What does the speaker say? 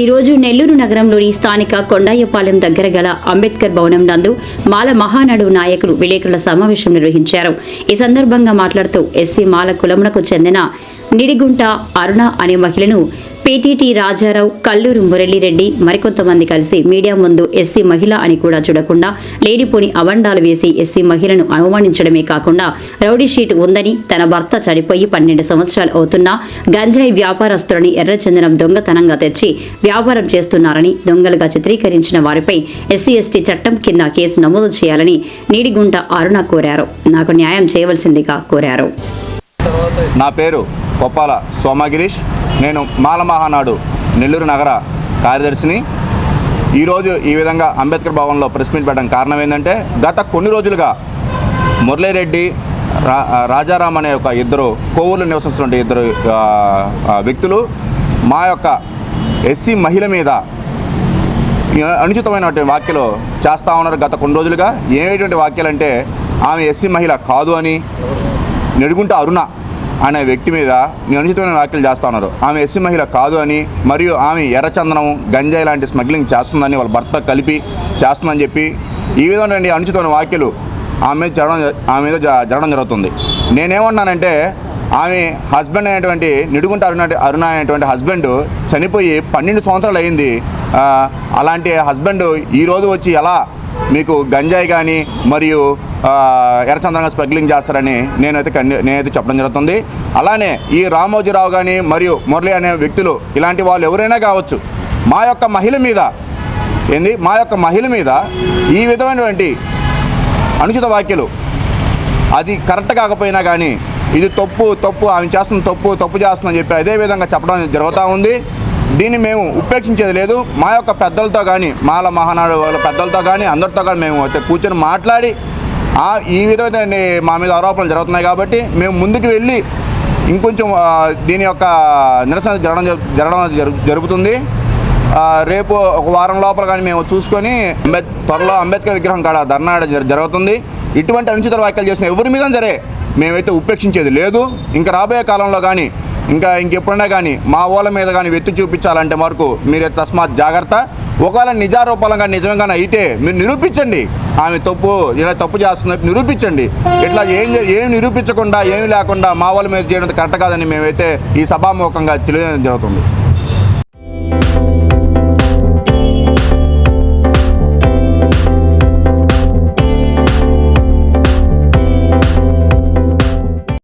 ఈరోజు నెల్లూరు నగరంలోని స్థానిక కొండాయపాలెం దగ్గర గల అంబేద్కర్ భవనం నందు మాల మహానాడు నాయకులు విలేకరుల సమావేశం నిర్వహించారు. ఈ సందర్భంగా మాట్లాడుతూ ఎస్సీ మాల కులమునకు చెందిన నిడిగుంట అరుణ అనే మహిళను పీటీటీ రాజారావు, కల్లూరు మురళీరెడ్డి మరికొంతమంది కలిసి మీడియా ముందు ఎస్సీ మహిళ అని కూడా చూడకుండా లేనిపోని అవండాలు వేసి ఎస్సీ మహిళను అవమానించడమే కాకుండా రౌడీ షీట్ ఉందని, తన భర్త చనిపోయి 12 సంవత్సరాలు అవుతున్నా గంజాయి వ్యాపారస్తులని ఎర్రచందనం దొంగతనంగా తెచ్చి వ్యాపారం చేస్తున్నారని, దొంగలుగా చిత్రీకరించిన వారిపై ఎస్సీ ఎస్టీ చట్టం కింద కేసు నమోదు చేయాలని నీడిగుంట అరుణ కోరారు. నాకు న్యాయం చేయవలసిందిగా కోరారు. నా పేరు కొప్పాల సోమగిరీష్. నేను మాల మహానాడు నెల్లూరు నగర కార్యదర్శిని. ఈరోజు ఈ విధంగా అంబేద్కర్ భవన్లో ప్రెస్ మీట్ పెట్టడం కారణం ఏంటంటే, గత కొన్ని రోజులుగా మురళీరెడ్డి, రాజారాం అనే ఒక ఇద్దరు కోవూరులో నివసిస్తున్న ఇద్దరు వ్యక్తులు మా యొక్క ఎస్సీ మహిళ మీద అనుచితమైనటువంటి వ్యాఖ్యలు చేస్తూ ఉన్నారు. గత కొన్ని రోజులుగా ఏమైనటువంటి వ్యాఖ్యలు అంటే, ఆమె ఎస్సీ మహిళ కాదు అని, నిడుగుంట అరుణ అనే వ్యక్తి మీద అనుచితమైన వ్యాఖ్యలు చేస్తూ ఉన్నారు. ఆమె ఎస్సీ మహిళ కాదు అని, మరియు ఆమె ఎర్రచందనం, గంజాయి లాంటి స్మగ్లింగ్ చేస్తుందని, వాళ్ళ భర్త కలిపి చేస్తుందని చెప్పి ఈ విధంగా అనుచితమైన వ్యాఖ్యలు ఆమె మీద జరగడం జరుగుతుంది. నేనేమన్నానంటే, ఆమె హస్బెండ్ అయినటువంటి నిడుగుంట అరుణ అనేటువంటి హస్బెండ్ చనిపోయి 12 సంవత్సరాలు అయింది. అలాంటి హస్బెండ్ ఈరోజు వచ్చి ఎలా మీకు గంజాయి కానీ మరియు ఎర్రచందనంగా స్మగ్లింగ్ చేస్తారని నేనైతే చెప్పడం జరుగుతుంది. అలానే ఈ రామోజీరావు కానీ మరియు మురళి అనే వ్యక్తులు, ఇలాంటి వాళ్ళు ఎవరైనా కావచ్చు, మా యొక్క మహిళ మీద ఈ విధమైనటువంటి అనుచిత వ్యాఖ్యలు అది కరెక్ట్ కాకపోయినా కానీ ఇది తప్పు ఆమె చేస్తున్న తప్పు చేస్తుందని చెప్పి అదే విధంగా చెప్పడం జరుగుతూ ఉంది. దీన్ని మేము ఉపేక్షించేది లేదు. మా యొక్క పెద్దలతో కానీ, మాల మహానాడు వాళ్ళ పెద్దలతో కానీ, అందరితో కానీ మేము కూర్చొని మాట్లాడి ఈ విధమైన మా మీద ఆరోపణలు జరుగుతున్నాయి కాబట్టి మేము ముందుకు వెళ్ళి ఇంకొంచెం దీని యొక్క నిరసన జరుగుతుంది. రేపు ఒక వారం లోపల కానీ మేము చూసుకొని త్వరలో అంబేద్కర్ విగ్రహం కాడ ధర్నా జరుగుతుంది. ఇటువంటి అనుచిత వ్యాఖ్యలు చేసిన ఎవరి మీద సరే మేమైతే ఉపేక్షించేది లేదు. ఇంకా రాబోయే కాలంలో కానీ ఇంకెప్పుడైనా కానీ మా వాళ్ళ మీద కానీ వెత్తి చూపించాలంటే వరకు మీరే తస్మాత్ జాగ్రత్త. ఒకవేళ నిజారోపణంగా నిజంగానే అయితే మీరు నిరూపించండి, ఆమె ఇలా తప్పు చేస్తున్నట్టు నిరూపించండి. ఇట్లా ఏం నిరూపించకుండా ఏమీ లేకుండా మా వాళ్ళ మీద చేయడం కరెక్ట్ కాదని మేమైతే ఈ సభాముఖంగా తెలియజేయడం జరుగుతుంది.